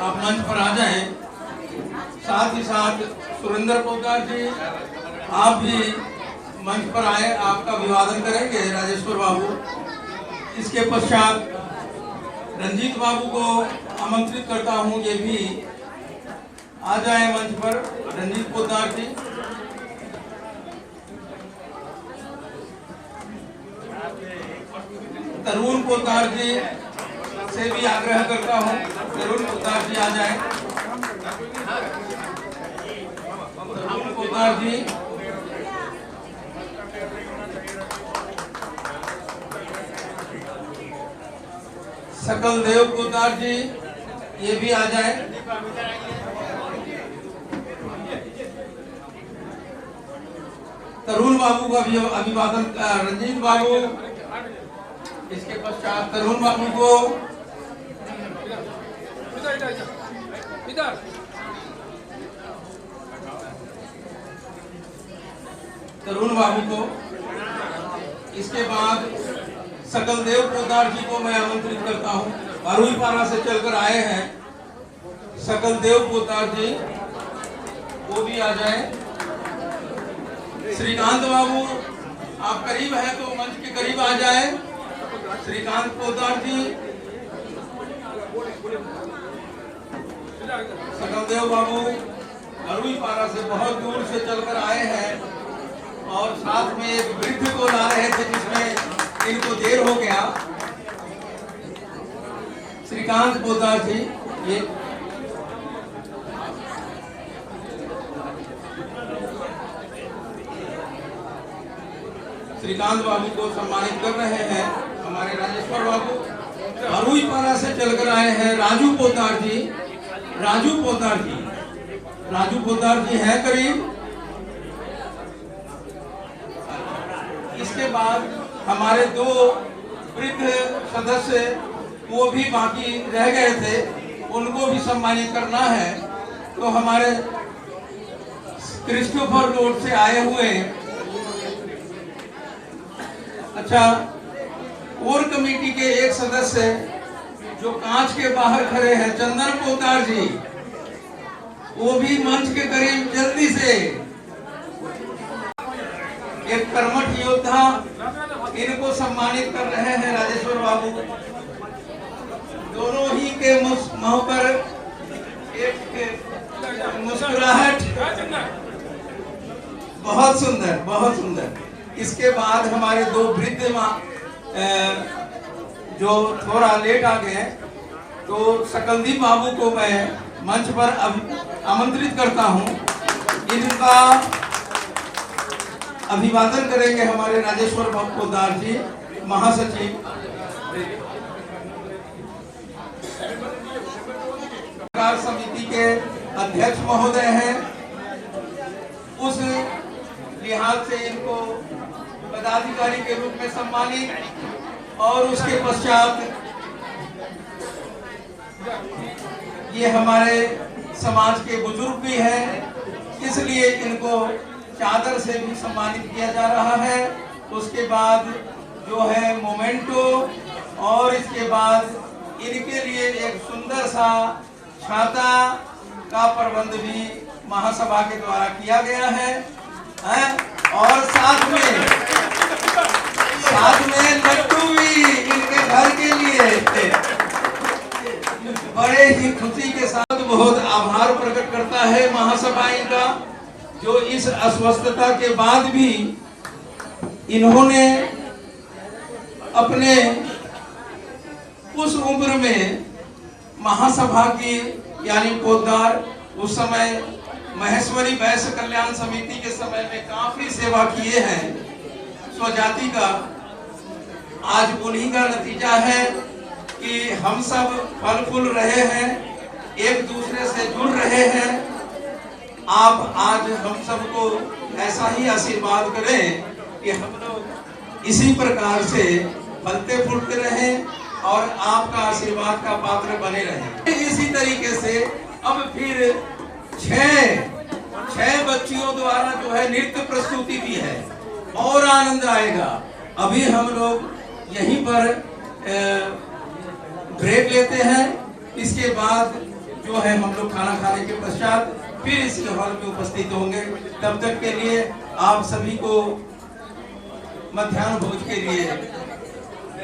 आप मंच पर आ जाएं। साथ ही साथ सुरेंद्र पोद्दार जी आप भी मंच पर आए, आपका अभिवादन करेंगे राजेश्वर बाबू। इसके पश्चात रंजीत बाबू को आमंत्रित करता हूं, ये भी आ जाए मंच पर। रंजीत पोद्दार जी, तरुण पोद्दार जी से भी आग्रह करता हूं, तरुण पोद्दार जी आ जाएं। तरुण पोद्दार जी, सकल देव पोद्दार जी ये भी आ जाए। तरुण बाबू का भी अभिवादन, रंजीत बाबू, इसके पश्चात तरुण बाबू को, तरुण बाबू को, इसके बाद सकल देव पोद्दार जी को मैं आमंत्रित करता हूं। बारूईपारा से चलकर आए हैं सकल देव पोद्दार जी, वो भी आ जाए। श्रीकांत बाबू आप करीब हैं तो मंच के करीब आ जाए। श्रीकांत पोद्दार जी, सकलदेव बाबू बारूईपारा से बहुत दूर से चलकर आए हैं और साथ में एक वृद्ध को ला रहे थे जिसमें इनको देर हो गया। श्रीकांत पोद्दार जी, ये श्रीकांत बाबू को सम्मानित कर रहे हैं हमारे राजेश्वर बाबू। बारूईपारा से चलकर आए हैं राजू पोद्दार जी। राजू पोद्दार जी, राजू पोद्दार जी हैं करीब। इसके बाद हमारे दो वृद्ध सदस्य वो भी बाकी रह गए थे, उनको भी सम्मानित करना है। तो हमारे क्रिस्टोफर रोड से आए हुए, अच्छा, कोर कमेटी के एक सदस्य जो कांच के बाहर खड़े हैं, चंदन पोद्दार जी, वो भी मंच के करीब जल्दी से। एक कर्मठ योद्धा, इनको सम्मानित कर रहे हैं राजेश्वर बाबू। दोनों ही के मुंह पर एक मुस्कुराहट, बहुत सुंदर, बहुत सुंदर। इसके बाद हमारे दो वृद्ध जो थोड़ा लेट आ गए, तो सकलदीप बाबू को मैं मंच पर आमंत्रित करता हूं। इनका अभिवादन करेंगे हमारे राजेश्वर पोद्दार जी, महासचिव। समिति के अध्यक्ष महोदय हैं, उस लिहाज से इनको पदाधिकारी के रूप में सम्मानित। और उसके पश्चात ये हमारे समाज के बुजुर्ग भी हैं, इसलिए इनको चादर से भी सम्मानित किया जा रहा है। उसके बाद जो है मोमेंटो, और इसके बाद इनके लिए एक सुंदर सा छाता का प्रबंध भी महासभा के द्वारा किया गया है। और साथ में लड्डू भी इनके घर के लिए बड़े ही खुशी के साथ बहुत आभार प्रकट करता है महासभा इनका, जो इस अस्वस्थता के बाद भी इन्होंने अपने उस उम्र में महासभा की, यानी पोद्दार उस समय महेश्वरी वैश्य कल्याण समिति के समय में काफी सेवा किए हैं स्वजाति का। आज उन्हीं का नतीजा है कि हम सब फल फूल रहे हैं, एक दूसरे से जुड़ रहे हैं। आप आज हम सबको ऐसा ही आशीर्वाद करें कि हम लोग इसी प्रकार से फलते फूलते रहें और आपका आशीर्वाद का पात्र बने रहें। इसी तरीके से अब फिर छह बच्चियों द्वारा जो है नृत्य प्रस्तुति भी है, और आनंद आएगा। अभी हम लोग यहीं पर ब्रेक लेते हैं, इसके बाद जो है हम लोग खाना खाने के पश्चात फिर इस हॉल में उपस्थित होंगे। तब तक के लिए आप सभी को मध्याह्न भोज के लिए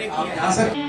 आप जा सकते।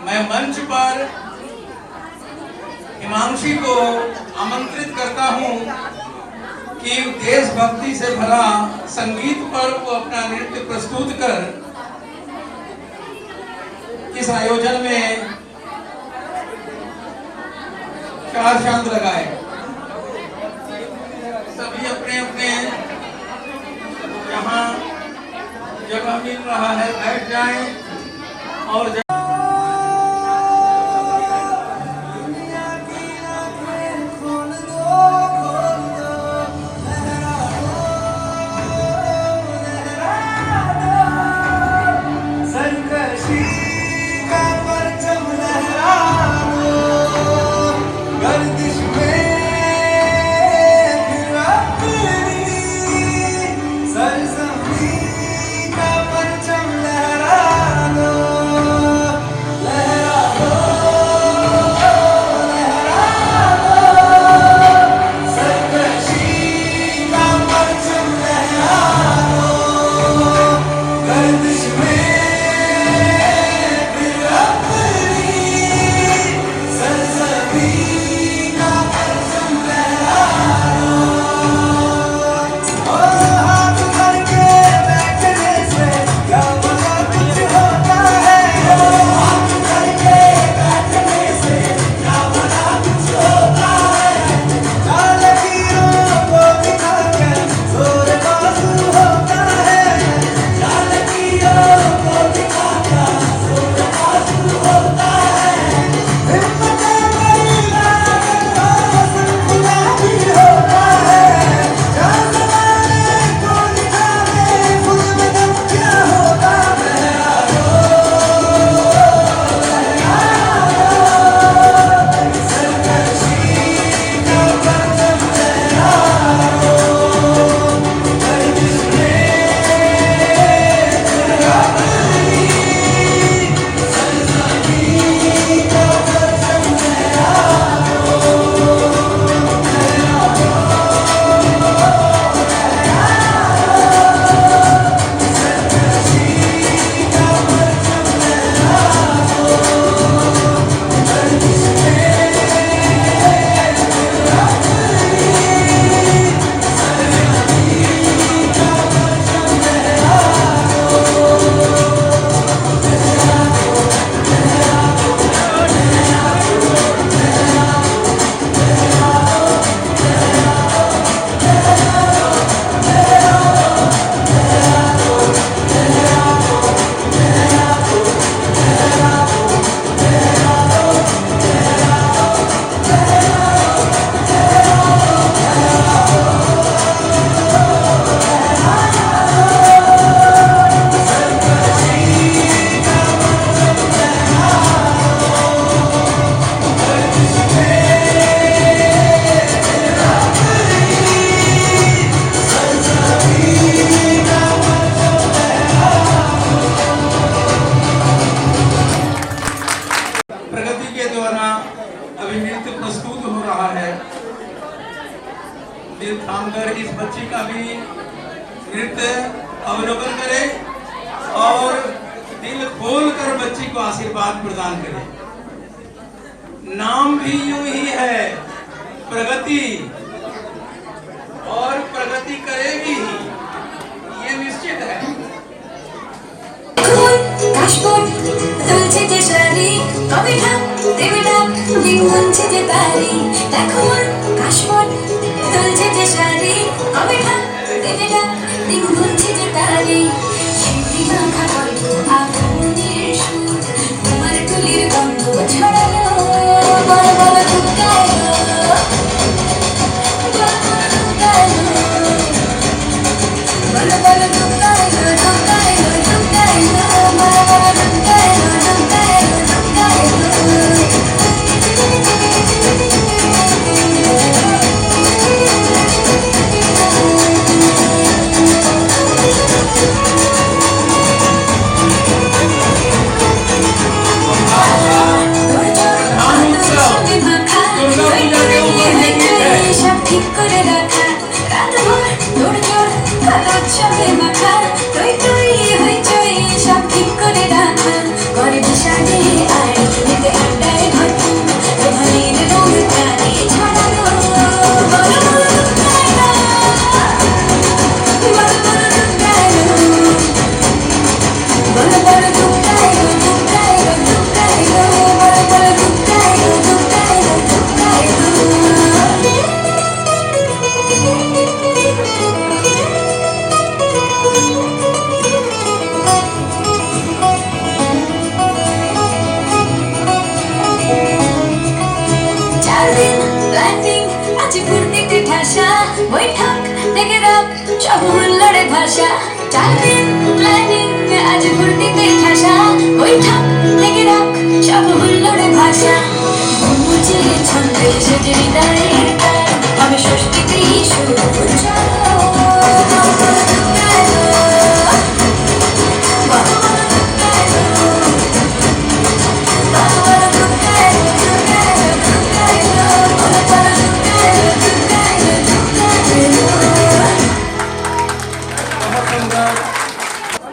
मैं मंच पर हिमांशी को आमंत्रित करता हूं कि देशभक्ति से भरा संगीत पर वो अपना नृत्य प्रस्तुत कर इस आयोजन में चार चांद लगाए। सभी अपने अपने जहां जगह मिल रहा है बैठ जाएं और सुनकर इस बच्ची का भी नृत्य अवलोकन करें और दिल खोलकर बच्ची को आशीर्वाद प्रदान करें। नाम भी यूं ही है, प्रगति, और प्रगति करेगी ही, ये निश्चित है।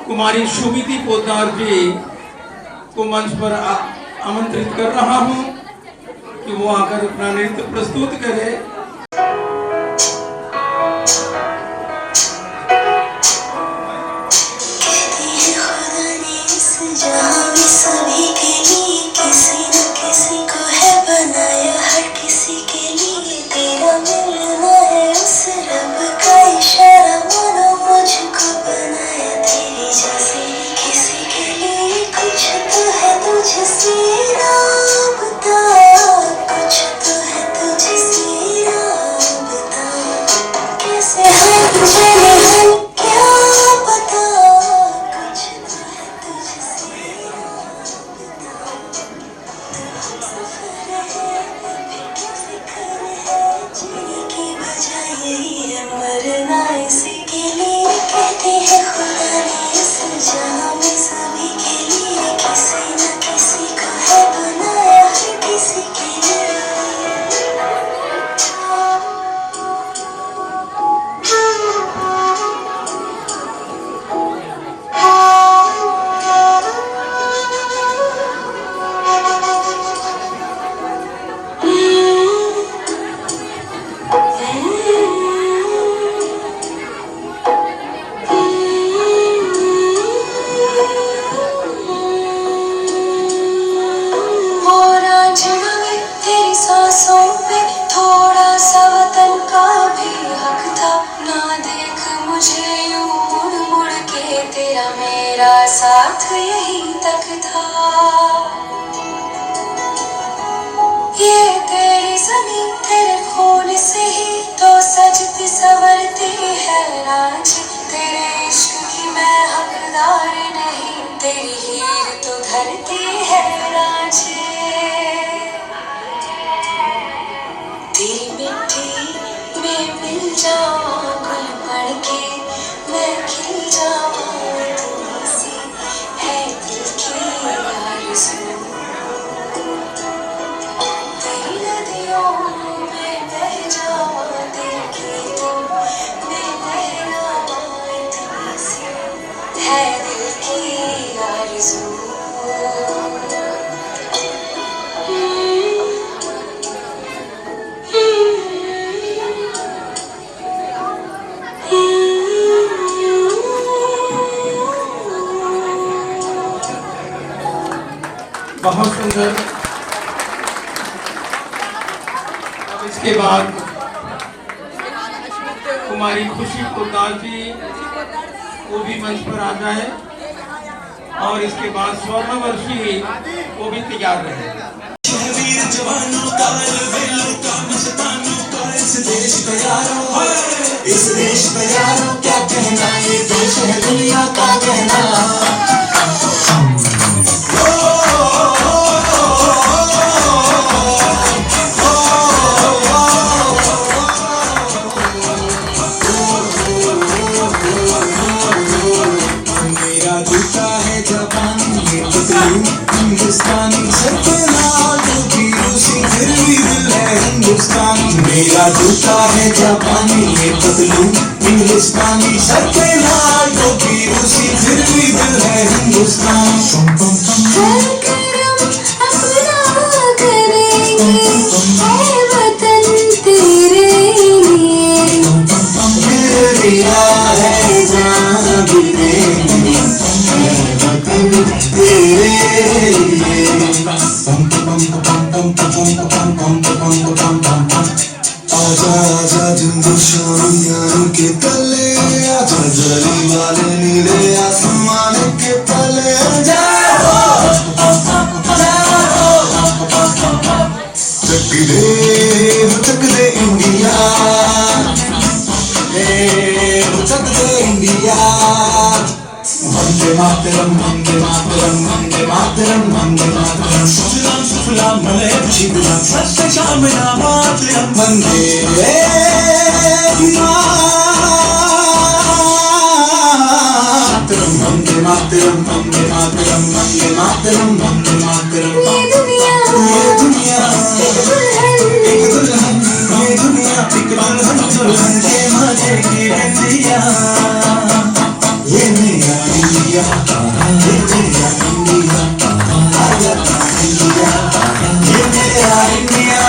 कुमारी सुमिति पोद्दार जी को मंच पर आमंत्रित कर रहा हूं कि वो आकर अपना नृत्य प्रस्तुत करे। साथ यहीं तक था। ये तेरी ज़मीं तेरे खून से ही तो सजती संवरती है राज। तेरे इश्क की मैं हकदार नहीं, तेरी हीर तो धरती है राज। तेरी मिट्टी में मिल जाऊं गुल पड़ के मैं खिल जाऊं, तेरी नदियों में बह जाऊं, तेरे खेतों बहुत सुंदर। अब इसके बाद कुमारी खुशी पोद्दार जी वो भी मंच पर आ जाए और इसके बाद स्वर्णवर्षी वो भी तैयार रहे। इस देश का यारों क्या कहना, ये देश है दुनिया का कहना। मेरा जूता है जापानी, ये पतलून हिंदुस्तानी, सबके लाल टोपी रूसी, फिर भी दिल है हिंदुस्तानी। मेरा जूता है जापानी, ये पतलून हिंदुस्तानी, सबके लाल टोपी रूसी, फिर भी दिल है हिंदुस्तानी। हर करम अपना करेंगे, है वतन तेरे लिए। मेरा है जान भी देंगे, है वतन तेरे लिए। आजा आजा जिंदू शाम यारों के तले, आजा जली वाले नीले आसमान के तले। चक दे इंडिया, चक दे इंडिया। वंदे मातरम वंदे मातरम वंदे मातरम वंदे मातरम। सुफलाम सुफलाम मलय शीतलाम, सत्य श्यामला मातरम। वंदे मातरम वंदे मातरम वंदे मातरम वंदे मातरम वंदे मातरम। ये दुनिया एक दुल्हन, ये दुनिया एक दुल्हन, दुल्हन के मजे की बंदिया। ये मेरा इंडिया, ये मेरा इंडिया, आजा इंडिया, ये मेरा इंडिया।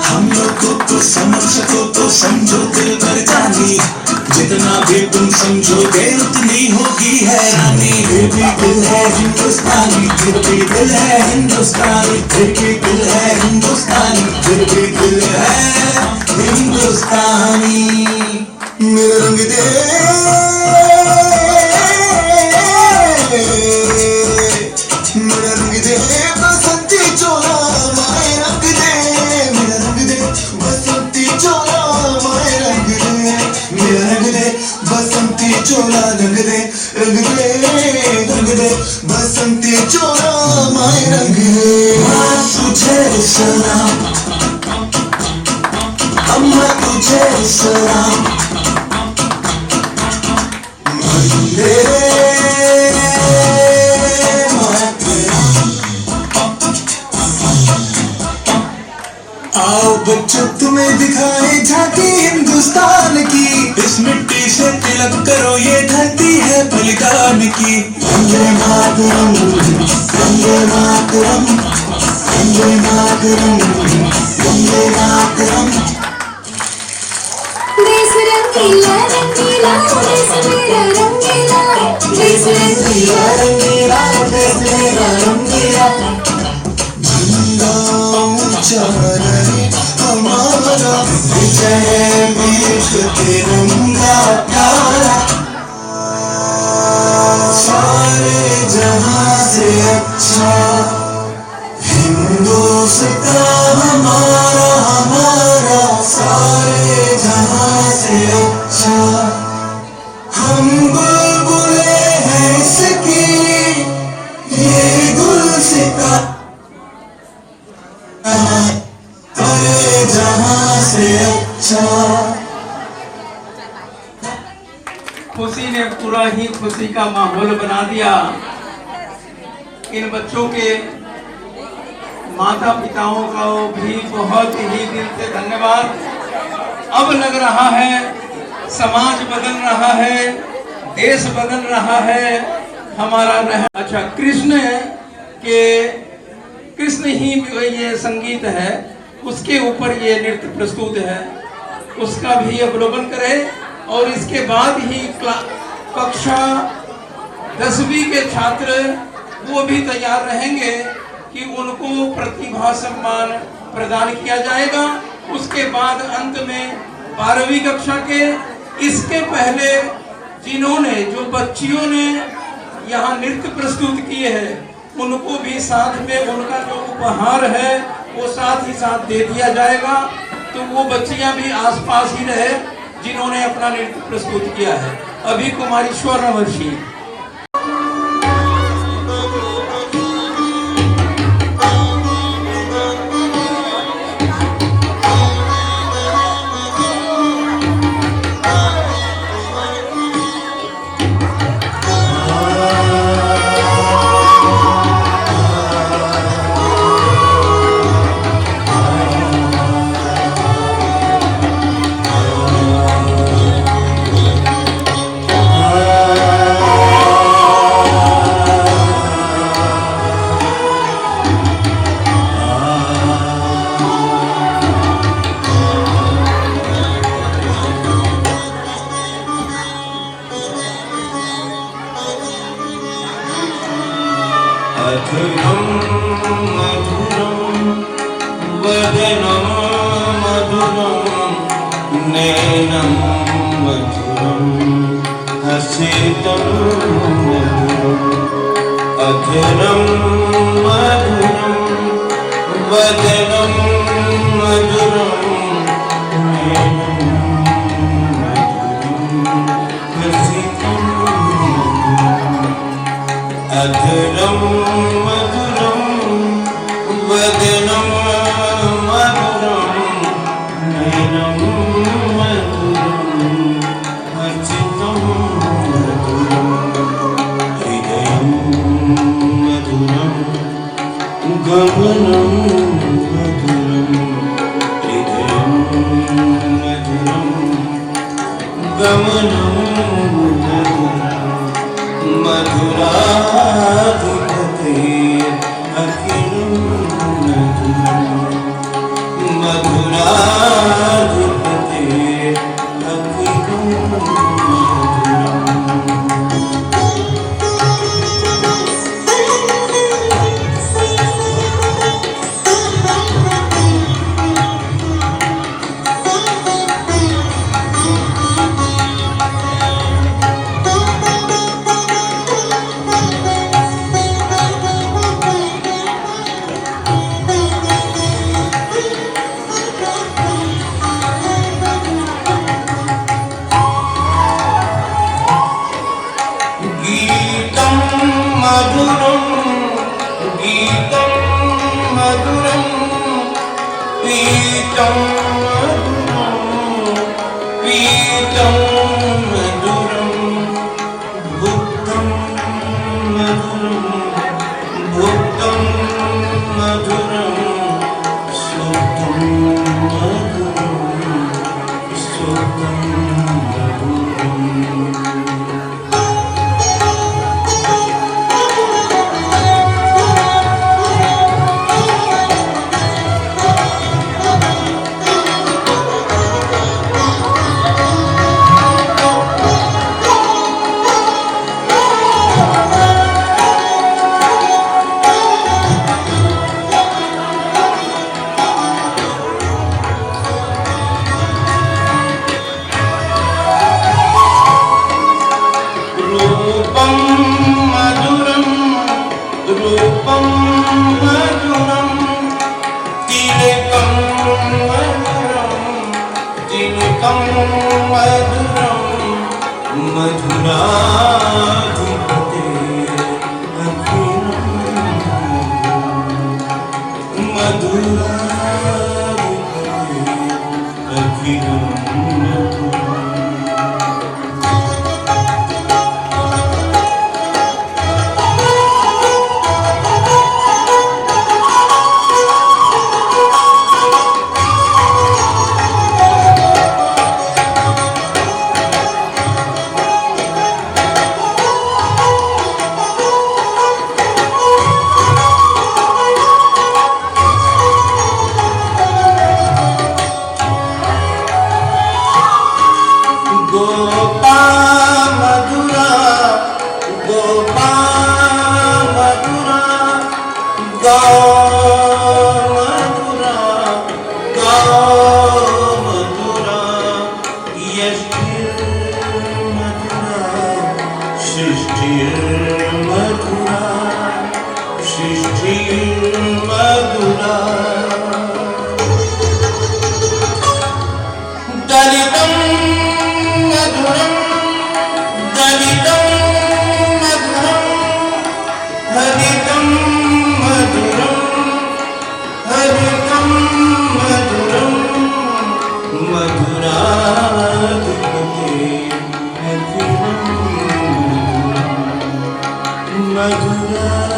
हम लोगों को समझ सको तो समझो दिल भर जानी, जितना भी तुम समझोगे उतनी होगी हैरानी। फिर भी दिल है हिंदुस्तानी, फिर भी दिल है हिंदुस्तानी, फिर भी दिल है हिंदुस्तानी, फिर भी दिल है हिंदुस्तानी। मेरा रंग दे, मेरा रंग दे बसंती चोला, माए रंग दे। मेरा रंग दे बसंती चोला, माए रंग दे। मेरा रंग दे बसंती चोला, रंग दे रंग दे रंग दे बसंती चोला, माए रंग दे। माँ तुझे सलाम, अम्मा तुझे सलाम। आओ बच्चों तुम्हें दिखाए झांकी हिंदुस्तान की, इस मिट्टी से तिलक करो ये धरती है बलिदान की। वंदे मातरम वंदे मातरम वंदे मातरम वंदे मातरम। देश रंगीला रंगीला, देश मेरा रंगीला, देश रंगीला रंगीला, देश मेरा रंगीला। झंडा ऊंचा रहे हमारा, विजय विश्व तिरंगा प्यारा। सारे जहां से अच्छा हिंदुस्तान हमारा, हमारा। सारे जहां से अच्छा हम बुलबुले हैं इसकी, ये गुलसिता। सारे जहां से अच्छा। खुशी ने पूरा ही खुशी का माहौल बना दिया। इन बच्चों के माता पिताओं का भी बहुत ही दिल से धन्यवाद। अब लग रहा है समाज बदल रहा है, देश बदल रहा है, हमारा अच्छा कृष्ण ही ये संगीत है, उसके ऊपर ये नृत्य प्रस्तुत है, उसका भी अवलोकन करें। और इसके बाद ही कक्षा 10वीं के छात्र वो भी तैयार रहेंगे कि उनको प्रतिभा सम्मान प्रदान किया जाएगा। उसके बाद अंत में 12वीं कक्षा के, इसके पहले जिन्होंने, जो बच्चियों ने यहाँ नृत्य प्रस्तुत किए हैं, उनको भी साथ में उनका जो उपहार है वो साथ ही साथ दे दिया जाएगा। तो वो बच्चियां भी आसपास ही रहे जिन्होंने अपना नृत्य प्रस्तुत किया है। अभी कुमारी स्वर्णवर्षी। मधुरम मधुरम वदनम मधुरम नैनम मधुरम हसितम मधुरम अधरम मधुरम वदनम मधुरम नैनम मधुरम हसितम अधरम मधुरम वदनम मधुरम नैनम मधुरम हसितम मधुरम हृदयम मधुरम गमनम मधुरम हृदयम मधुरम गमनम मधुराधिपते अखिलं मधुरं मधुराधिपते अखिलं पीतं मधुरं भुक्तं मधुरं भुक्तं मधुरं सुखं मधुरं सुखं मधुरं रूपं मधुरं तिलकं मधुरं तिलकं मधुरं मधुराधिपते अखिलं मधुराधिपते अखिलं मधुरा मधुरा यष्टिर्मधुरा सृष्टिर्मधुरा सृष्टिर्मधुरा दलितं मधुरं दलितं मधुरं हरितं मधुरं हरितं मधुरं मधुराधिपते मधुराधिपते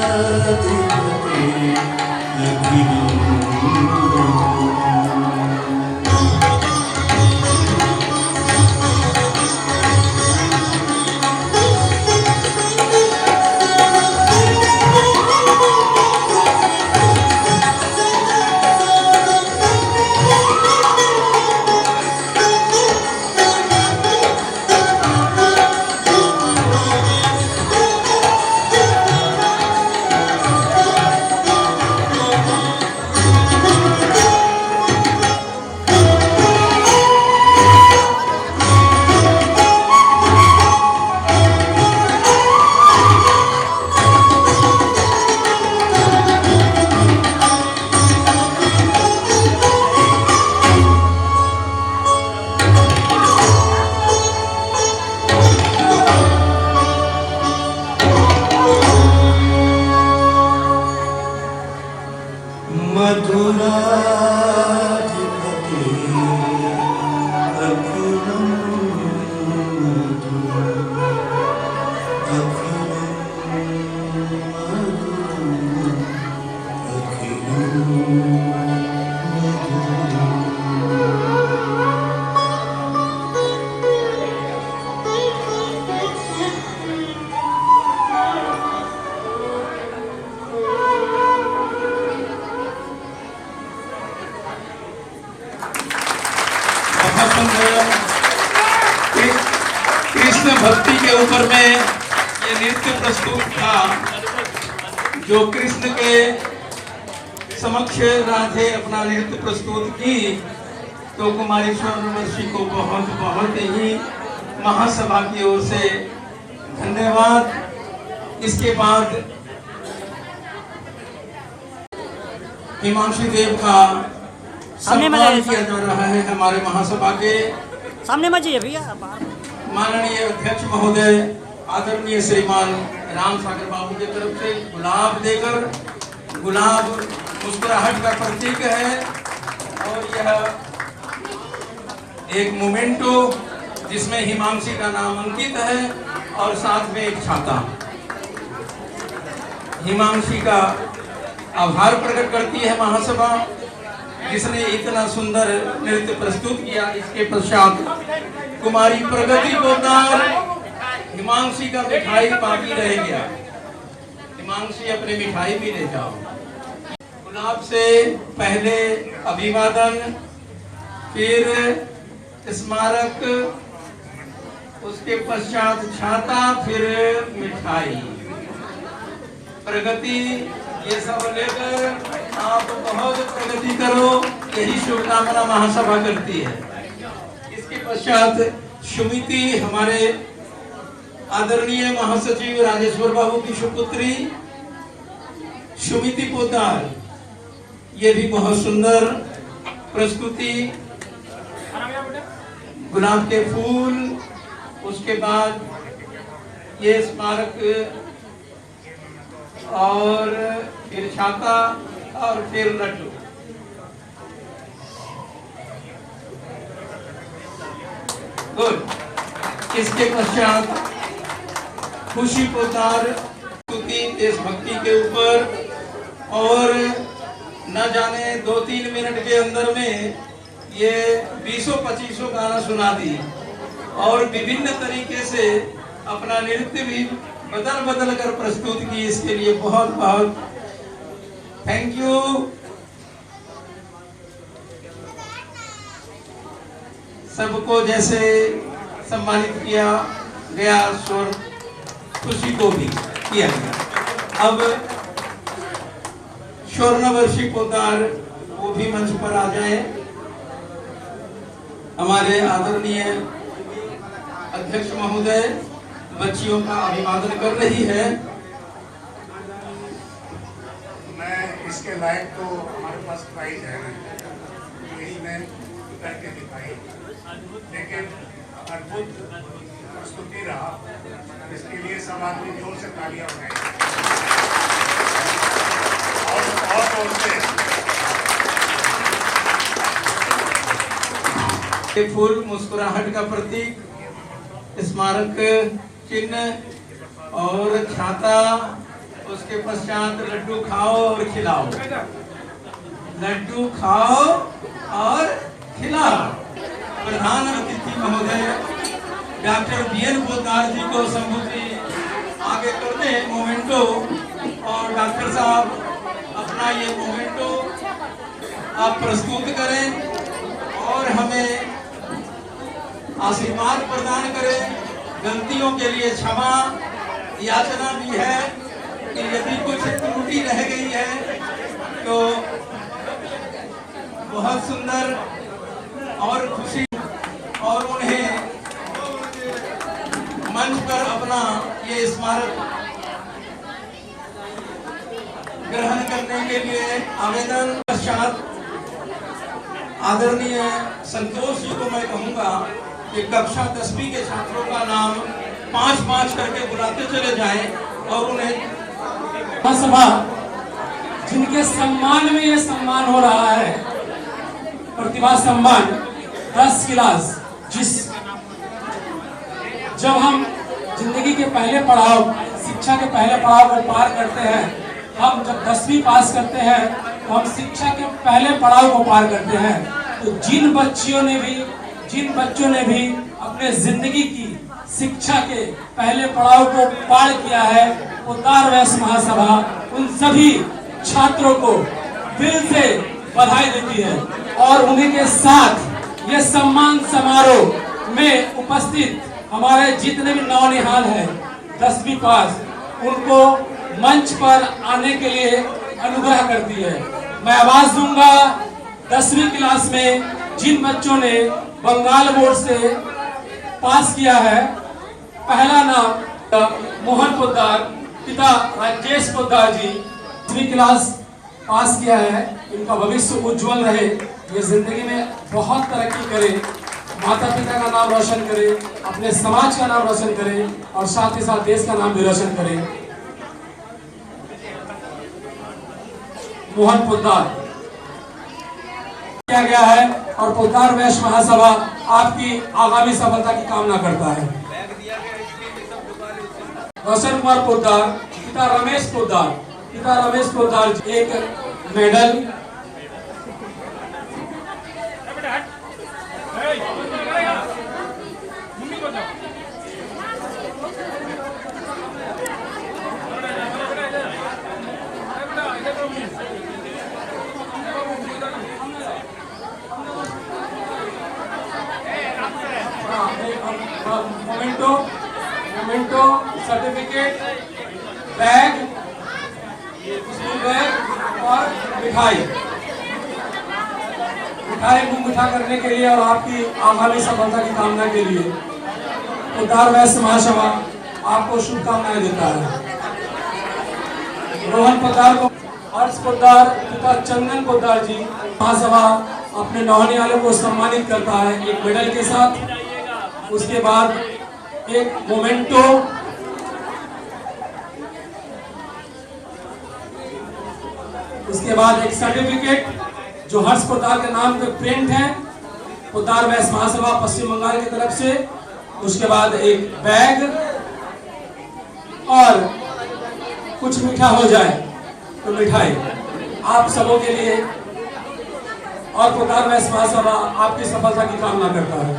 कृष्ण भक्ति के ऊपर में ये नृत्य प्रस्तुत था, जो कृष्ण के समक्ष राधे अपना नृत्य प्रस्तुत की, तो कुमारी स्वर्णवर्षी को बहुत बहुत ही महासभा की ओर से धन्यवाद। इसके बाद हिमांशु देव का सम्मान किया जा रहा है हमारे महासभा के सामने में जाइए भैया। माननीय अध्यक्ष महोदय आदरणीय श्रीमान राम सागर बाबू की तरफ से गुलाब देकर, गुलाब मुस्कुराहट का प्रतीक है और यह एक मोमेंटो जिसमें हिमांशी का नाम अंकित है और साथ में एक छाता। हिमांशी का आभार प्रकट करती है महासभा, जिसने इतना सुंदर नृत्य प्रस्तुत किया। इसके पश्चात कुमारी प्रगति पोद्दार, हिमांशी का मिठाई बाकी रह गया, हिमांशी अपनी मिठाई भी ले जाओ। गुलाब से पहले अभिवादन, फिर स्मारक, उसके पश्चात छाता, फिर मिठाई। प्रगति ये सब लेकर आप बहुत प्रगति करो, यही शुभकामना महासभा करती है। इसके पश्चात सुमिति, हमारे आदरणीय महासचिव राजेश्वर बाबू की सुपुत्री सुमिति पोद्दार, ये भी बहुत सुंदर प्रस्तुति। गुलाब के फूल, उसके बाद ये स्मारक और फिर छाता और फिर लड्डू। गुड। इसके पश्चात खुशी पोद्दार स्तुति देशभक्ति के ऊपर, और न जाने 2-3 मिनट के अंदर में ये 20-25 गाना सुना दी और विभिन्न तरीके से अपना नृत्य भी बदल बदल कर प्रस्तुत की। इसके लिए बहुत बहुत थैंक यू। सबको जैसे सम्मानित किया गया, स्वर खुशी को भी किया गया। अब स्वर्णवर्षी पोद्दार वो भी मंच पर आ जाए। हमारे आदरणीय अध्यक्ष महोदय बच्चियों का अभिवादन कर रही है। मैं इसके लायक तो हमारे पास प्राइज है तो इसने करके दिखाई, लेकिन अद्भुत प्रस्तुति रहा। इसके लिए सब आदमी जोर से तालियां बजाएं और जोर से। ये फूल मुस्कुराहट का प्रतीक, स्मारक चिन्ह और छाता, उसके पश्चात लड्डू खाओ और खिलाओ, लड्डू खाओ और खिलाओ। प्रधान अतिथि महोदय डॉक्टर बीएन पोद्दार जी को संबोधि आगे कर दें मोमेंटो, और डॉक्टर साहब अपना ये मोमेंटो आप प्रस्तुत करें और हमें आशीर्वाद प्रदान करें। गलतियों के लिए क्षमा याचना भी है कि यदि कुछ त्रुटि रह गई है तो बहुत सुंदर और खुशी, और उन्हें मंच पर अपना ये स्मारक ग्रहण करने के लिए आवेदन। पश्चात आदरणीय संतोष जी को मैं कहूंगा कि कक्षा 10वीं के छात्रों का नाम 5-5 करके बुलाते चले जाएं और उन्हें सभा जिनके सम्मान में ये सम्मान हो रहा है, प्रतिभा सम्मान 10 क्लास, जब हम जिंदगी के पहले पड़ाव, शिक्षा के पहले पड़ाव को पार करते हैं, हम जब 10वीं पास करते हैं तो हम शिक्षा के पहले पड़ाव को पार करते हैं। तो जिन बच्चों ने भी अपने जिंदगी की शिक्षा के पहले पड़ाव को पार किया है, पोद्दार वैश्य महासभा उन सभी छात्रों को दिल से बधाई देती है और उन्हीं के साथ ये सम्मान समारोह में उपस्थित हमारे जितने भी नौनिहाल हैं 10वीं पास, उनको मंच पर आने के लिए अनुग्रह करती है। मैं आवाज दूंगा 10वीं क्लास में जिन बच्चों ने बंगाल बोर्ड से पास किया है। पहला नाम मोहन पोद्दार, पिता राजेश पोद्दार जी 10वीं क्लास पास किया है। इनका भविष्य उज्जवल रहे, ये जिंदगी में बहुत तरक्की करे, माता पिता का नाम रोशन करे, अपने समाज का नाम रोशन करे और साथ ही साथ देश का नाम भी रोशन करे। मोहन पोद्दार किया गया है और पोद्दार वैश्य महासभा आपकी आगामी सफलता की कामना करता है। रोशन कुमार पोद्दार, पिता रमेश पोद्दार जी एक medal, memento, certificate, bag, school bag और मिठाई मुंह मीठा करने के लिए और आपकी आगामी सफलता की कामना के लिए पोद्दार वैश्य महासभा आपको शुभकामनाएं देता है। रोहन पोद्दार को, हर्ष पोद्दार, पिता चंदन पोद्दार जी महासभा अपने नौनिहालों को सम्मानित करता है एक मेडल के साथ। उसके बाद एक मोमेंटो, उसके बाद एक सर्टिफिकेट जो हर्ष पोद्दार के नाम पे प्रिंट है पोद्दार वैश्य महासभा पश्चिम बंगाल की तरफ से। उसके बाद एक बैग और कुछ मीठा हो जाए तो मिठाई आप सबों के लिए, और पोद्दार वैश्य महासभा आपकी सफलता की कामना करता है।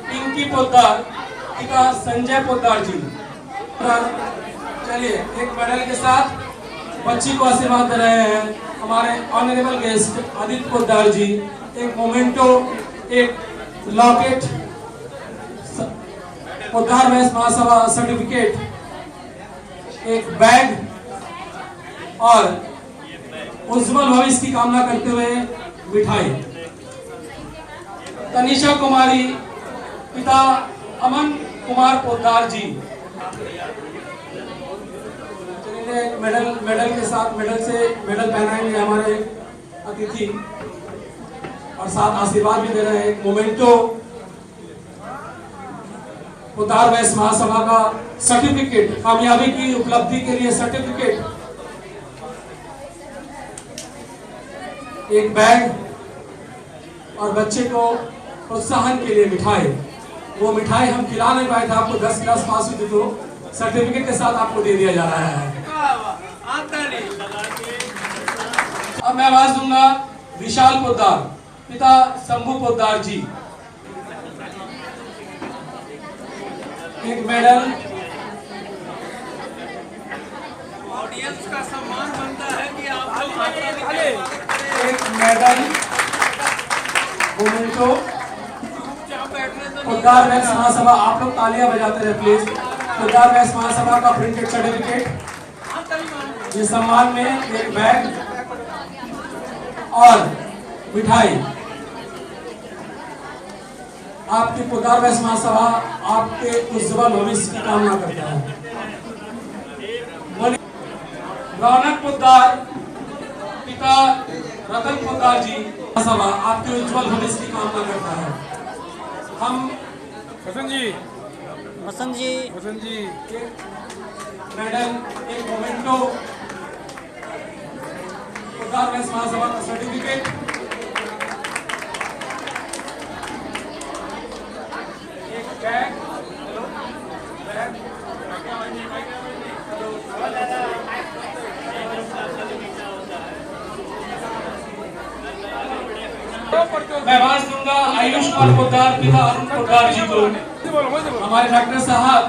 पिंकी पोद्दार, पिता संजय पोद्दार जी, चलिए एक मेडल के साथ बच्ची को आशीर्वाद दे रहे हैं हमारे ऑनरेबल गेस्ट आदित्य पोद्दार जी। एक मोमेंटो, एक लॉकेट, पोद्दार वैश्य महासभा सर्टिफिकेट, एक बैग और उज्जवल भविष्य की कामना करते हुए मिठाई। तनिषा कुमारी पिता अमन कुमार पोद्दार जी। मेडल के साथ मेडल पहनाएंगे हमारे अतिथि और साथ आशीर्वाद भी दे रहे हैं। एक मोमेंटो पोद्दार वैश्य महासभा का सर्टिफिकेट, कामयाबी की उपलब्धि के लिए सर्टिफिकेट, एक बैग और बच्चे को प्रोत्साहन के लिए मिठाई। वो मिठाई हम खिला नहीं पाए थे आपको, 10 क्लास पास हुई थी तो सर्टिफिकेट के साथ आपको दे दिया जा रहा है। अब मैं आवाज दूंगा विशाल पोद्दार पिता शंभू पोद्दार जी। एक मेडल, ऑडियंस का सम्मान बनता है कि आप लोग एक मेडल, मोमेंटो, पोद्दार वैश्य महासभा। आप लोग तालियां बजाते रहे प्लीज। पोद्दार वैश्य महासभा का प्रिंटेड सर्टिफिकेट, ये सम्मान में एक बैग और मिठाई। आपकी पोद्दार वैश्य महासभा आपके उज्जवल भविष्य की कामना करता है। रौनक पोद्दार पिता रतन पोद्दार जी महासभा आपके उज्जवल भविष्य की कामना करता है। हम बसंत जी एक मेडल, एक मोमेंटो, पोद्दार वैश्य महासभा का सर्टिफिकेट, एक बैग, मैं आवाज दूंगा आयुष कुमार पोद्दार पिता अरुण पोद्दार जी को। हमारे डॉक्टर साहब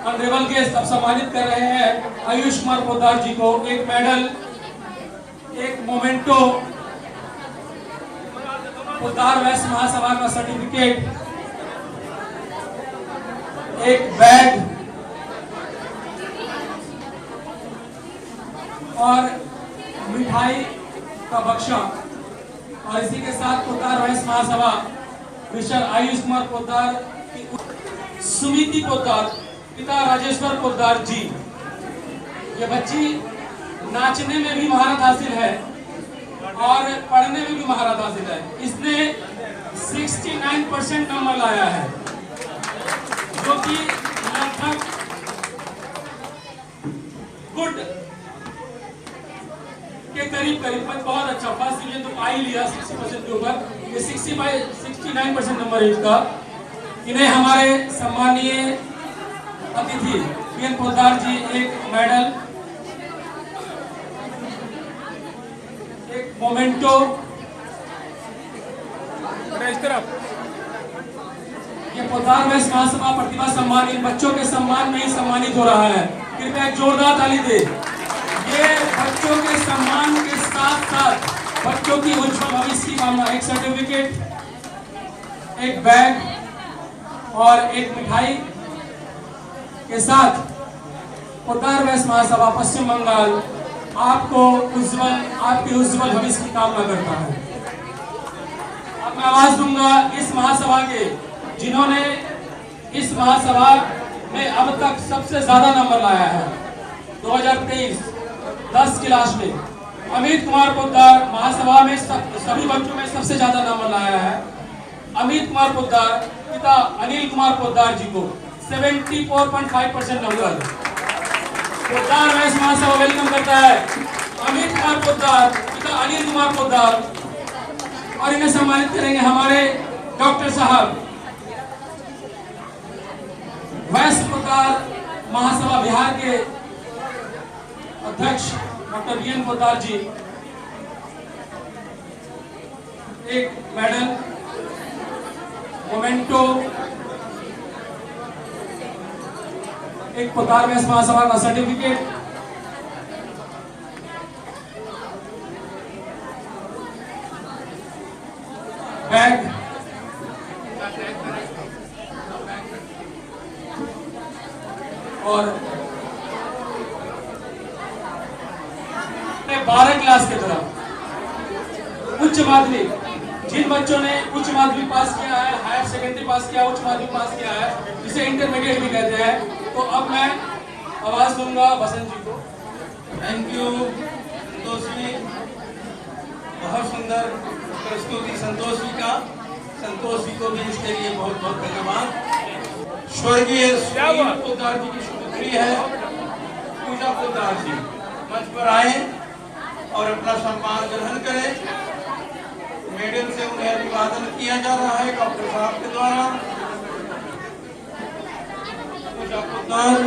ऑनरेबल गेस्ट अब सम्मानित कर रहे हैं आयुष कुमार पोद्दार जी को। एक मेडल, एक मोमेंटो, पोद्दार वैश्य महासभा का सर्टिफिकेट, एक बैग और मिठाई का बक्सा। और इसी के साथ पोद्दार वैश्य महासभा मिस्टर आयुष कुमार पोद्दार की सुमिति पोद्दार पिता राजेश्वर पोद्दार जी। ये बच्ची नाचने में भी महारत हासिल है और पढ़ने में भी महारत हासिल है। इसने 69% नंबर लाया है, जो कि लगभग गुड के करीब बहुत अच्छा। फर्स्ट डिवीजन तो पा ही लिया 60% के ऊपर। ये 69% नंबर है इसका। इन्हें हमारे सम्मानीय अतिथि पीएन पोद्दार जी एक मेडल, एक मोमेंटो, इस तरफ ये पोद्दार वैश्य महासभा प्रतिभा सम्मान इन बच्चों के सम्मान में ही सम्मानित हो रहा है। कृपया एक जोरदार ताली दे। ये बच्चों के सम्मान के साथ साथ बच्चों की उज्जवल भविष्य की कामना। एक सर्टिफिकेट, एक बैग और एक मिठाई के साथ पोद्दार वैश्य महासभा पश्चिम बंगाल आपकी उज्जवल भविष्य की कामना करता है। अब मैं आवाज दूंगा इस महासभा के, जिन्होंने इस महासभा में अब तक सबसे ज्यादा नंबर लाया है। 2023 10 क्लास में अमित कुमार पोद्दार महासभा में सभी बच्चों में सबसे ज्यादा नंबर लाया है। अमित कुमार पोद्दार पिता अनिल कुमार पोद्दार जी को 74.5% नंबर। पोद्दार वैश्य महासभा वेलकम करता है अमित कुमार पोद्दार पिता अनिल कुमार पोद्दार। और इन्हें सम्मानित करेंगे हमारे डॉक्टर साहब, वैश्य पोद्दार महासभा बिहार के अध्यक्ष डॉक्टर वीएन पोद्दार जी। एक मेडल, मोमेंटो, एक पोद्दार वैश्य महासभा का सर्टिफिकेट, बैग और अपने 12 क्लास की तरफ उच्च माध्यमिक, जिन बच्चों ने उच्च माध्यमिक पास किया है, हायर सेकेंडरी पास किया, उच्च माध्यमिक पास किया है, जिसे इंटरमीडिएट भी कहते हैं, तो अब मैं आवाज दूंगा बसंत जी को। थैंक यू संतोष जी, बहुत सुंदर प्रस्तुति संतोष जी का। संतोष जी को भी इसके लिए बहुत बहुत धन्यवाद। स्वर्गीय सुनील पोद्दार जी की सुपुत्री है पूजा पोद्दार जी, मंच पर आए और अपना सम्मान ग्रहण करें। मेडल से उन्हें अभिवादन किया जा रहा है डॉक्टर साहब के द्वारा। पूजा पोद्दार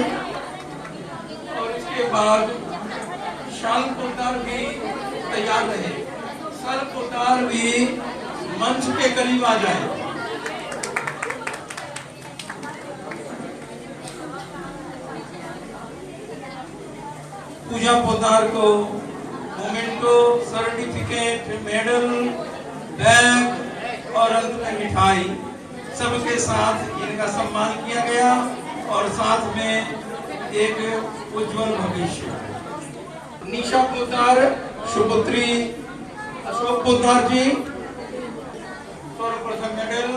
और इसके बाद शाल पोद्दार भी तैयार रहे। सर पोद्दार भी मंच के करीब आ जाए। पूजा पोद्दार को मोमेंटो, सर्टिफिकेट, मेडल, बैग और अंत में मिठाई सबके साथ इनका सम्मान किया गया और साथ में एक उज्जवल भविष्य। निशा पोद्दार सुपुत्री अशोक पोद्दार जी, सर्वप्रथम मेडल।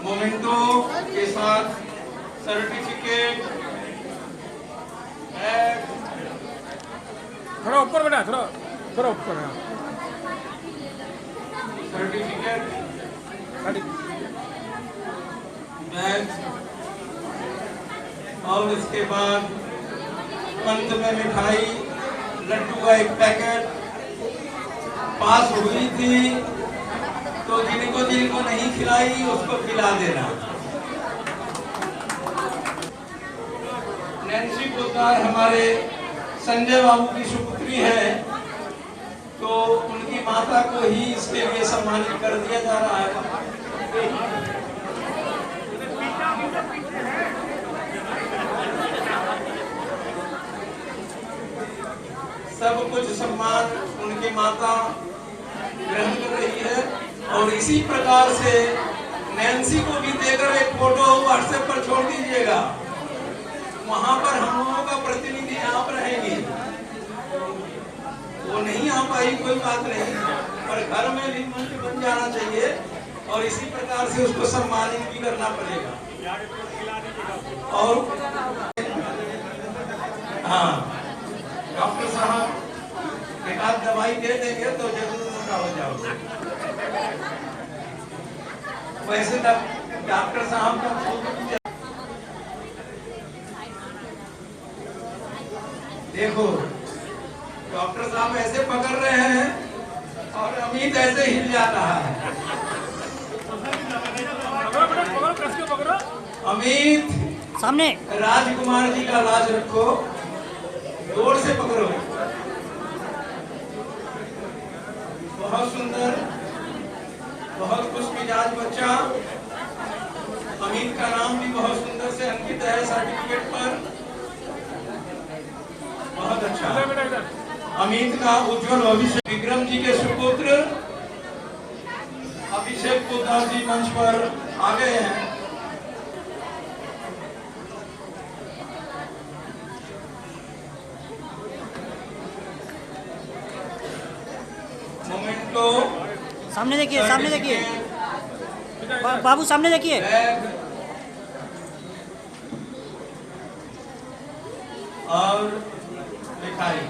मोमेंटो के साथ सर्टिफिकेट, बैग, थोड़ा ऊपर बैठा, थोड़ा ऊपर है। सर्टिफिकेट, बैग और इसके बाद अंत में मिठाई, लड्डू का एक पैकेट। पास हुई थी तो जिनको नहीं खिलाई उसको खिला देना। नैन्सी पोद्दार हमारे संजय बाबू की सुपुत्री है, तो उनकी माता को ही इसके लिए सम्मानित कर दिया जा रहा है। सब कुछ सम्मान उनकी माता ग्रहण कर रही है और इसी प्रकार से नैन्सी को भी देकर एक फोटो व्हाट्सएप पर छोड़ दीजिएगा। वहां पर हम लोगों का प्रतिनिधि आप रहेंगे, वो नहीं आ पाई कोई बात नहीं, पर घर में भी मंच बन जाना चाहिए और इसी प्रकार से उसको सम्मानित भी करना पड़ेगा। और हाँ, डॉक्टर साहब एक आध दवाई दे देंगे तो जरूर मोटा हो जाओगे। वैसे डॉक्टर साहब का देखो, डॉक्टर साहब ऐसे पकड़ रहे हैं और अमित ऐसे हिल जा रहा है। अमित सामने राजकुमार जी का लाज रखो, जोर से पकड़ो। बहुत सुंदर, बहुत खुश मिजाज बच्चा। अमित का नाम भी बहुत सुंदर से अंकित है सर्टिफिकेट पर। बहुत अच्छा। अमित का उज्जवल भविष्य। विक्रम जी के सुपुत्र अभिषेक पोद्दार जी मंच पर आ गए हैं। मोमेंटो, सामने देखिए, सामने देखिए, बाबू सामने देखिए। बैग और मिठाई।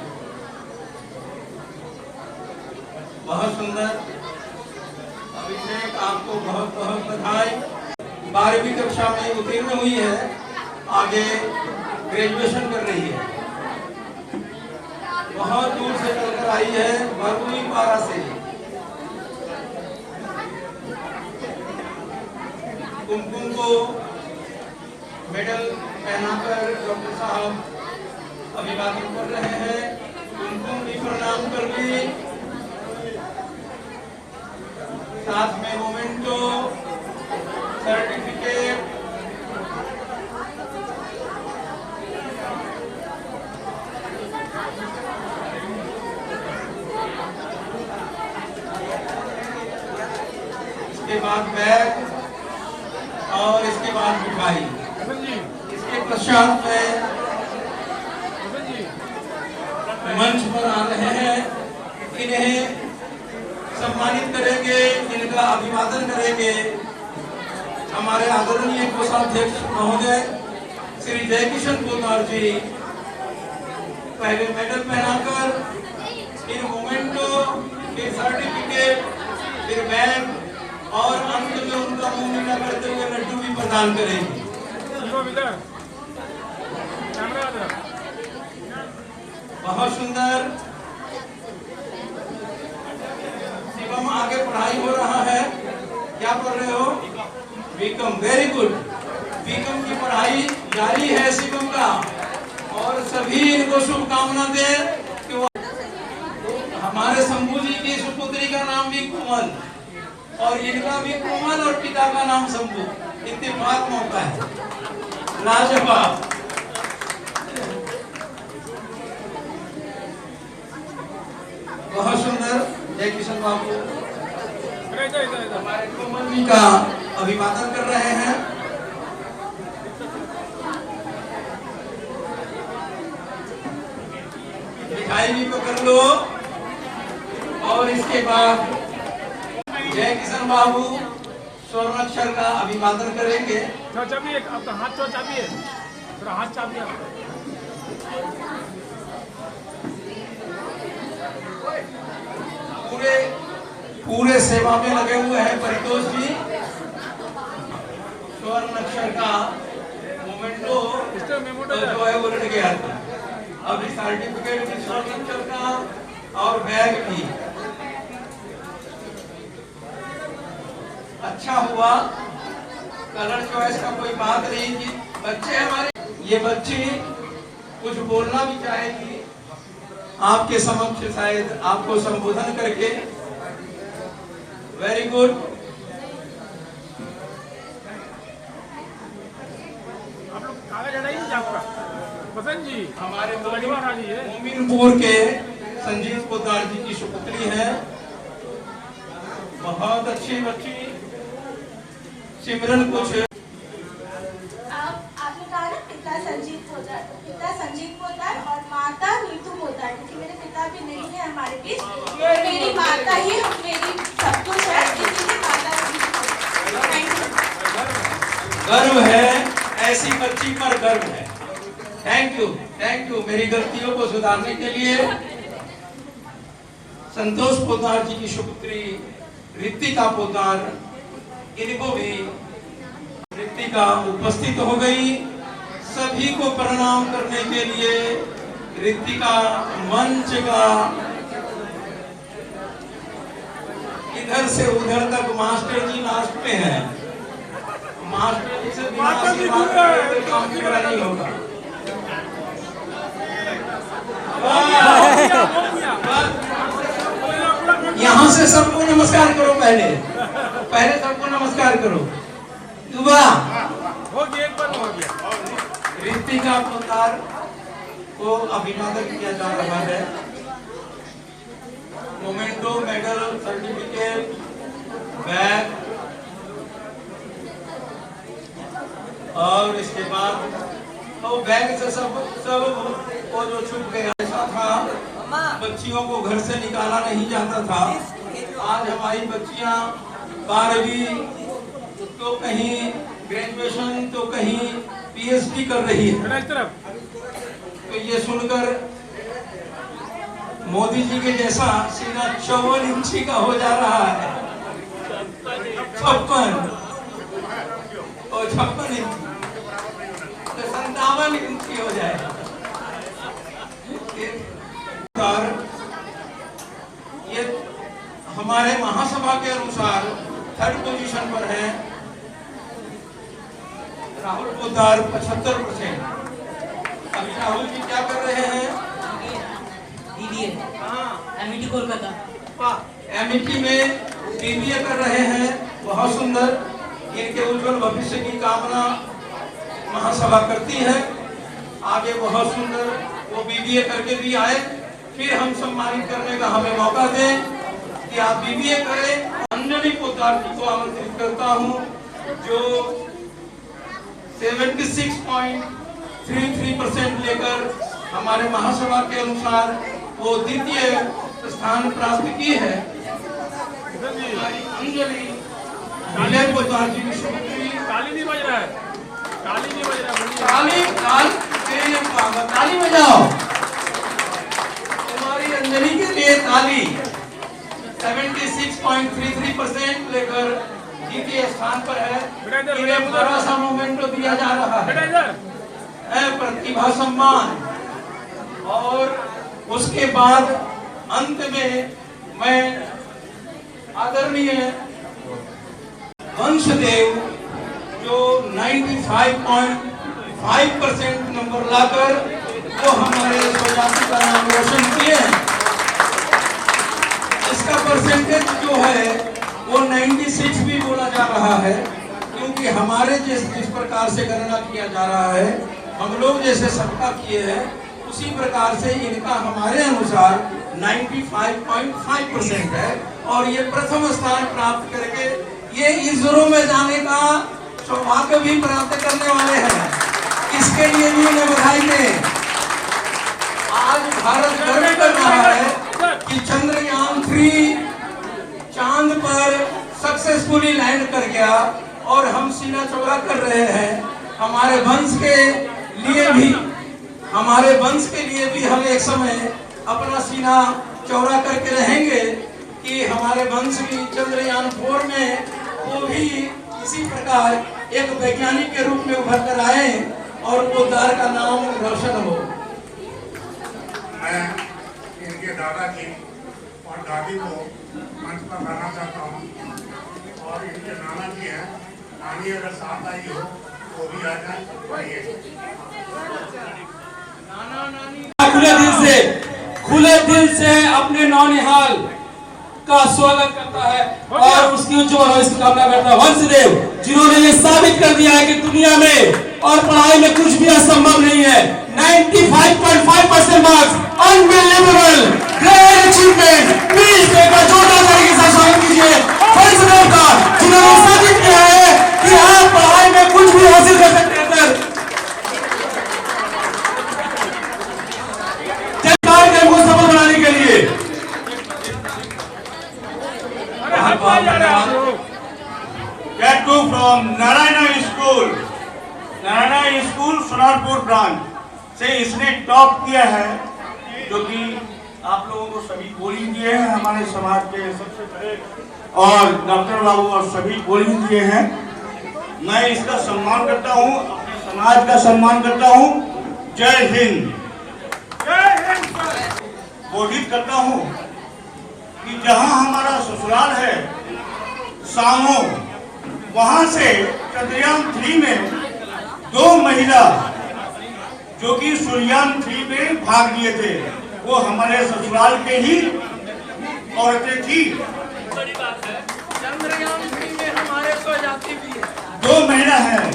बहुत सुंदर। अभिषेक आपको बहुत बहुत बधाई। 12वीं कक्षा में उत्तीर्ण हुई है, आगे ग्रेजुएशन कर रही है। बहुत दूर से चलकर आई है, भरपूरी पारा से। कुमकुम को मेडल पहनाकर डॉक्टर साहब अभिवादन कर रहे हैं। कुमकुम भी प्रणाम कर ली, साथ में मोमेंटो, सर्टिफिकेट, इसके बाद बैग और इसके बाद मिठाई। इसके तत्पश्चात में मंच पर आ रहे हैं, इन्हें सम्मानित करेंगे, इनका अभिवादन करेंगे हमारे आदरणीय कोषाध्यक्ष महोदय श्री जयकिशन पोद्दार जी। पहले मेडल पहनाकर, फिर मोमेंटो, फिर सर्टिफिकेट, फिर बैग और अंत में उनका मुंह मीठा करते हुए लड्डू भी प्रदान करेंगे। बहुत सुंदर। शिवम, आगे पढ़ाई हो रहा है, क्या पढ़ रहे हो? BCom, very good. बीकॉम की पढ़ाई जारी है शिवम का, और सभी इनको शुभकामना दें कि वो हमारे शंभू जी की सुपुत्री का नाम भी कोमल, और इनका भी कोमल, और पिता का नाम शंभू। इत्तेफाक मौका है, लाजवाब। बहुत सुंदर। जय किशन बाबू हमारे कोमल जी का अभिवादन कर रहे हैं। मिठाई भी पकड़ लो, और इसके बाद जय किशन बाबू स्वर्णाक्षर का अभिवादन करेंगे। चाबी है आपका, हाथ तो चाबी है, थोड़ा हाथ चाबी है। पूरे सेवा में लगे हुए हैं परितोष जी। स्वर्णाक्षर का मोमेंटो जो है वो लड़ गया था, अभी सर्टिफिकेट भी स्वर्णाक्षर का और बैग भी। अच्छा हुआ, कलर चॉइस का कोई बात नहीं कि बच्चे हमारे, ये बच्ची कुछ बोलना भी चाहेगी आपके समक्ष, शायद आपको संबोधन करके। Very good. आप लोग कागज हटाइए आपका बसंत जी, हमारे है मोमिनपुर के संजीव पोद्दार जी की सुपुत्री है, बहुत अच्छी बच्ची। सिमरन कुछ आपने कहा ना पिता संजीव पोद्दार और माता नीतू पोद्दार, क्योंकि मेरे पिता भी नहीं है हमारे बीच, मेरी माता ही मेरी सब कुछ है, इसीलिए माता गर्व है, ऐसी बच्ची पर गर्व है। थैंक यू मेरी गलतियों को सुधारने के लिए। संतोष पोद्दार जी की सुपुत्री रितिका पोद्दार, इनको भी रितिका उपस्थित हो गई। सभी को प्रणाम करने के लिए रितिका मंच का इधर से उधर तक मास्टर जी लास्ट में है। मास्टर जी से काम पूरा नहीं होगा। यहाँ से सबको नमस्कार करो, पहले सबको नमस्कार करो। दुआ हो गया। रितिका पोद्दार को अभिवादन किया जा रहा है। मोमेंटो, मेडल, सर्टिफिकेट, बैग, और इसके बाद तो बैग से सब वो जो छूट गया था, बच्चियों को घर से निकाला नहीं जाता था। आज हमारी बच्चियां 12वीं तो कहीं ग्रेजुएशन तो कहीं पीएचडी कर रही है। तो ये सुनकर मोदी जी के जैसा सीना 54 इंची का हो जा रहा है, 56 और 56 इंची तो 57 इंची हो जाए। ये हमारे महासभा के अनुसार 3rd पोजीशन पर है राहुल पोद्दार 75%। अभी राहुल जी क्या कर रहे हैं? एमईटी कोलकाता, एमईटी में बीबीए कर रहे हैं। बहुत सुंदर। इनके उज्जवल भविष्य की कामना महासभा करती है। आगे बहुत सुंदर वो बीबीए करके भी आए, फिर हम सम्मानित करने का हमें मौका दें कि आप बीबीए करें। अंजलि पोद्दार जी को आमंत्रित करता हूं जो 76 33% लेकर हमारे महासभा के अनुसार वो द्वितीय स्थान प्राप्त की है। अंजलि विजय पोद्दार जी विश्वविद्यालय। ताली नहीं बज रहा है, ताली नहीं बज रहा है। ताली बजाओ तुम्हारी अंजलि के लिए ताली। 76.33% लेकर द्वितीय स्थान पर है। इन्हें बड़ा सा मोमेंटो दिया जा रहा है, प्रतिभा सम्मान। और उसके बाद अंत में मैं आदरणीय वंशदेव जो 95.5% नंबर लाकर वो हमारे स्वजाति का नाम रोशन किए हैं। इसका परसेंटेज जो है वो 96 भी बोला जा रहा है, क्योंकि हमारे जिस प्रकार से गणना किया जा रहा है, हम लोग जैसे सबका किए हैं उसी प्रकार से इनका हमारे अनुसार 95.5% है। और ये प्रथम स्थान प्राप्त करके ये इसरो में जाने का सौभाग्य भी प्राप्त करने वाले हैं। इसके लिए भी उन्हें बधाई दें। आज भारत गर्व कर रहा है कि चंद्रयान 3 चांद पर सक्सेसफुली लैंड कर गया और हम सीना चौड़ा कर रहे हैं। हमारे वंश के लिए भी हम एक समय अपना सीना चौड़ा करके रहेंगे कि हमारे वंश भी चंद्रयान 4 में वो भी इसी प्रकार एक वैज्ञानिक के रूप में उभर कर आए और पोद्दार का नाम रोशन हो। मैं इनके दादाजी और दादी को मंच पर लाना चाहता हूँ। और इनके नाना जी हैं, नानी अगर साथ आई हो वो भी आ जाए। खुले दिल से अपने नौनिहाल का स्वागत करता है और उसकी उज्जवल भविष्य की कामना करता है। वंशदेव जिन्होंने ये साबित कर दिया है कि दुनिया में और पढ़ाई में कुछ भी असंभव नहीं है। 95.5% marks, unbelievable, great achievement. Please एक बार जोरदार ताली के साथ स्वागत कीजिए वंशदेव का, जिन्होंने साबित किया है कि आप पढ़ाई में कुछ भी हासिल कर सकते हैं। कार्यक्रम को सफल बनाने के लिए That too from Narayana school Sonarpur branch से इसने टॉप किया है, जो कि आप लोगों को सभी पोलिंग दिए हैं। हमारे समाज के सबसे बड़े और डॉक्टर बाबू और सभी पोलिंग दिए हैं। मैं इसका सम्मान करता हूं, अपने समाज का सम्मान करता हूं। जय हिंद। घोषित करता हूं कि जहां हमारा ससुराल है सामो, वहां से चंद्रयान 3 में 2 महिला जो कि सूर्ययान 3 में भाग लिए थे, वो हमारे ससुराल के ही औरतें थी। बड़ी बात है, चंद्रयान 3 में हमारे स्वजाति भी है। 2 महिला हैं,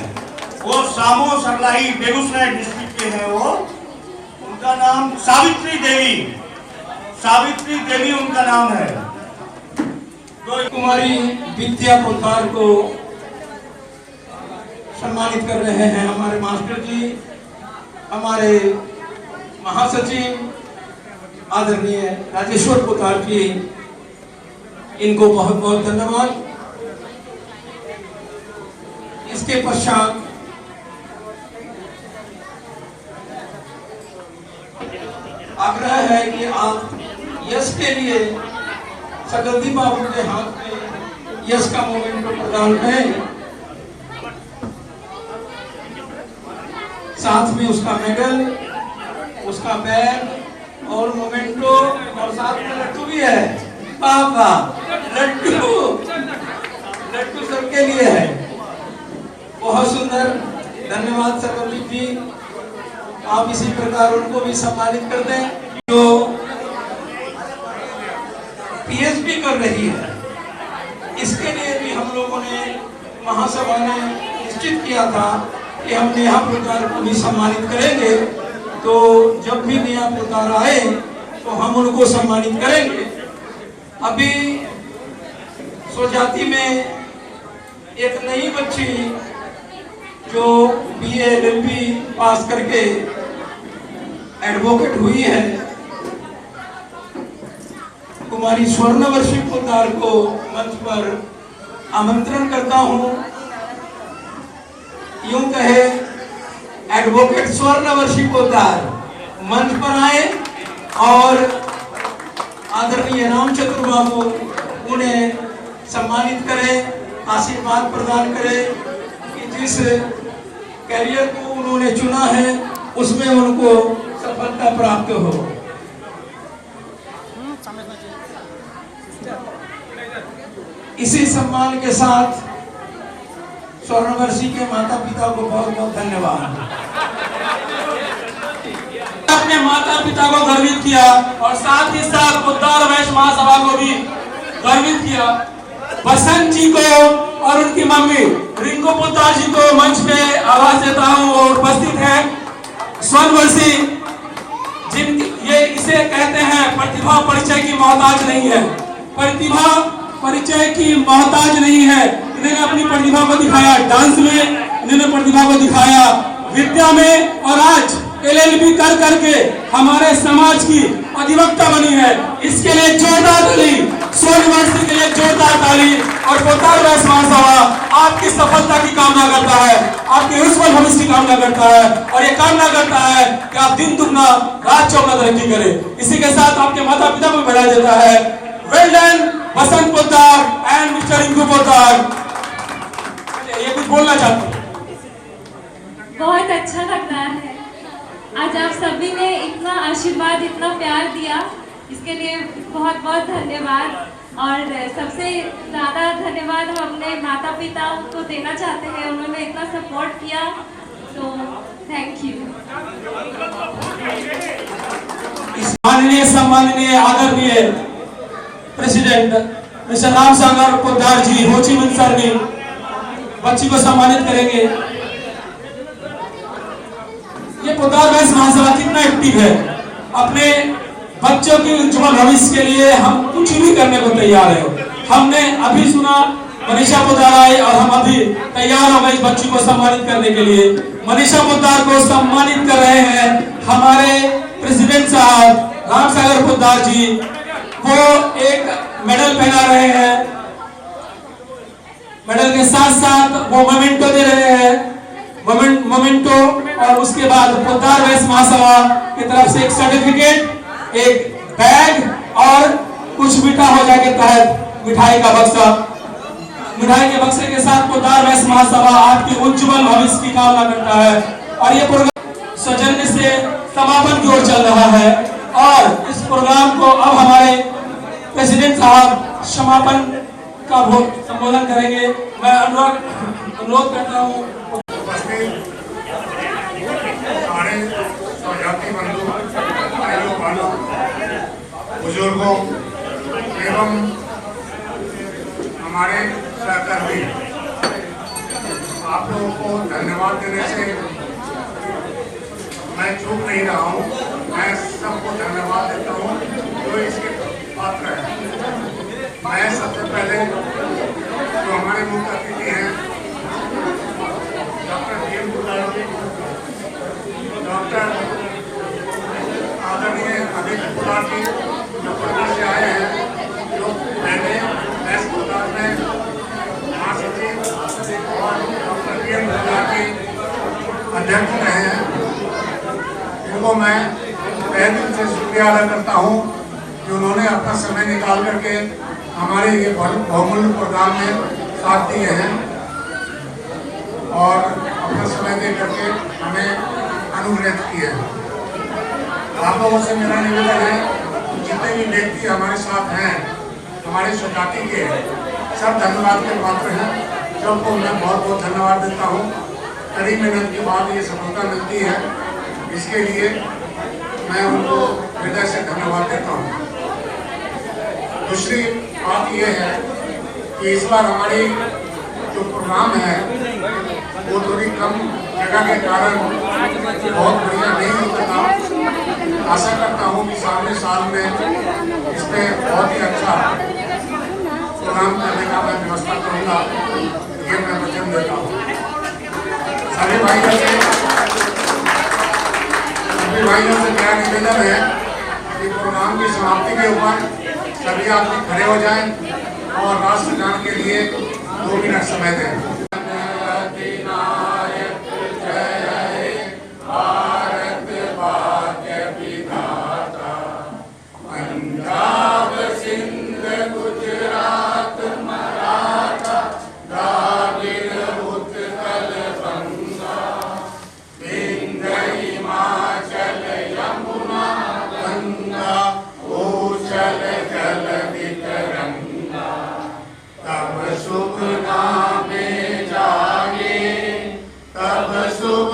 वो सामो सरलाही बेगूसराय डिस्ट्रिक्ट के हैं। वो उनका नाम सावित्री देवी उनका नाम है। तो कुमारी विद्या पोद्दार को सम्मानित कर रहे हैं हमारे मास्टर जी, हमारे महासचिव आदरणीय राजेश्वर पोद्दार जी। इनको बहुत बहुत धन्यवाद। इसके पश्चात आग्रह है कि आप यश के लिए सकलदी बाबू के हाथ में यश का मोमेंटो प्रदान करें, साथ में उसका मेडल, उसका बैग और मोमेंटो, और साथ में लड्डू भी है। पापा लड्डू सबके लिए है। बहुत सुंदर, धन्यवाद सकलदी जी। आप इसी प्रकार उनको भी सम्मानित कर दें जो पीएचडी कर रही है। इसके लिए भी हम लोगों ने महासभा ने निश्चित किया था कि हम नेहा पोद्दार को भी सम्मानित करेंगे। तो जब भी नेहा पोद्दार आए तो हम उनको सम्मानित करेंगे। अभी स्वजाति में एक नई बच्ची जो BA LLB पास करके एडवोकेट हुई है, कुमारी स्वर्णवर्षी पोद्दार को मंच पर आमंत्रण करता हूं। यूं कहे एडवोकेट स्वर्णवर्षी पोद्दार मंच पर आए और आदरणीय रामचंद्र बाबू उन्हें सम्मानित करें, आशीर्वाद प्रदान करें कि जिस कैरियर को उन्होंने चुना है उसमें उनको सफलता प्राप्त हो। इसी सम्मान के साथ स्वर्णवर्षी के माता पिता को बहुत बहुत धन्यवाद। अपने माता पिता को गर्वित किया और साथ ही साथ पोद्दार वैश्य महासभा को भी गर्वित किया। बसंत जी को और उनकी मम्मी रिंकू पोद्दार जी को मंच पे आवाज देता हूँ और उपस्थित है। स्वर्णवर्षी जिन ये इसे कहते हैं प्रतिभा परिचय की मोहताज नहीं है, प्रतिभा परिचय की मोहताज नहीं है। इन्होंने अपनी प्रतिभा को दिखाया डांस में, इन्होंने प्रतिभा को दिखाया विद्या में और आज LLB कर करके हमारे समाज की अधिवक्ता बनी है। इसके लिए जोरदार ताली, स्वर्णवर्षी के लिए जोरदार ताली। और पोद्दार वैश्य महासभा आपकी सफलता की कामना करता है, आपके उज्जवल भविष्य की कामना करता है और ये कामना करता है कि आप दिन दुगना रात चौगुना तरक्की करें। इसी के साथ आपके माता पिता को बधाई देता है। Well done Basant Poddar and mister Rinku Poddar. ये कुछ बोलना चाहते हैं? बहुत अच्छा लग रहा है, आज आप सभी ने इतना आशीर्वाद, इतना प्यार दिया, इसके लिए बहुत बहुत धन्यवाद। और सबसे ज़्यादा धन्यवाद हम अपने माता पिता को देना चाहते हैं, उन्होंने इतना सपोर्ट किया, तो थैंक यू। माननीय सम्माननीय आदरणीय प्रेसिडेंट मिस्टर रामसागर पोद्दार जी हो ची मिन्ह सर ने बच्ची को सम्मानित करेंगे। ये पोद्दार वैश्य महासभा कितना एक्टिव है, अपने बच्चों की उज्जवल भविष्य के लिए हम कुछ भी करने को तैयार है। हमने अभी सुना मनीषा पोद्दार आई और हम अभी तैयार हो गए इस बच्ची को सम्मानित करने के लिए। मनीषा पोद्दार को सम्मानित कर रहे हैं हमारे प्रेसिडेंट साहब रामसागर पोद्दार जी। वो एक मेडल पहना रहे हैं, मेडल के साथ साथ वो मोमेंटो दे रहे हैं, मोमेंटो, और उसके बाद पोद्दार वैश्य महासभा की तरफ से एक सर्टिफिकेट, एक बैग और कुछ मीठा हो जाए के तहत मिठाई का बक्सा। मिठाई के बक्से के साथ पोद्दार वैश्य महासभा आपके उज्जवल भविष्य की कामना करता है। और ये प्रोग्राम सौजन्य से समापन की ओर चल रहा है और इस प्रोग्राम को अब हमारे प्रेसिडेंट साहब समापन का संबोधन करेंगे। मैं अनुरोध करता हूँ सारे स्वजाति बंधु, भाइयों बहनों, बुजुर्गों एवं हमारे सहकर्मी, आप लोगों को धन्यवाद देने से मैं चूक नहीं रहा हूँ। मैं सबको धन्यवाद देता हूँ जो इसके पात्र है। मैं सबसे पहले जो हमारे मुख्य अतिथि हैं डॉक्टर DM पोद्दार जी, डॉक्टर आदरणीय अभिजीत पोद्दार जी जो पटना से आए हैं, जो पहले वैश्य पोद्दार में महासचिव और डॉक्टर DM पोद्दार जी अध्यक्ष रहे हैं, इनको मैं तहे दिल से शुक्रिया अदा करता हूँ कि उन्होंने अपना समय निकाल करके हमारे ये बहुमूल्य प्रोग्राम में साथ दिए हैं और अपना समय दे करके हमें अनुग्रहित किए हैं। आप लोगों से मेरा निवेदन है कि जितने भी व्यक्ति हमारे साथ हैं, हमारे स्वजाति के, सब धन्यवाद के पात्र हैं। सबको मैं बहुत बहुत धन्यवाद देता हूँ। कड़ी मेहनत के बाद ये सफलता मिलती है, इसके लिए मैं उनको हृदय से धन्यवाद देता हूँ। दूसरी बात ये है कि इस बार हमारी जो प्रोग्राम है वो थोड़ी कम जगह के कारण बहुत बढ़िया नहीं हो सका। आशा करता हूँ कि सामने साल में इसमें बहुत ही अच्छा प्रोग्राम करने का मैं व्यवस्था करूँगा, ये मैं वचन देता हूँ। सभी भाइयों से मेरा निवेदन है कि प्रोग्राम की समाप्ति के ऊपर सभी आदमी खड़े हो जाएं और राष्ट्रगान के लिए 2 मिनट समय दें। शुभ नामे जागे तब शुभ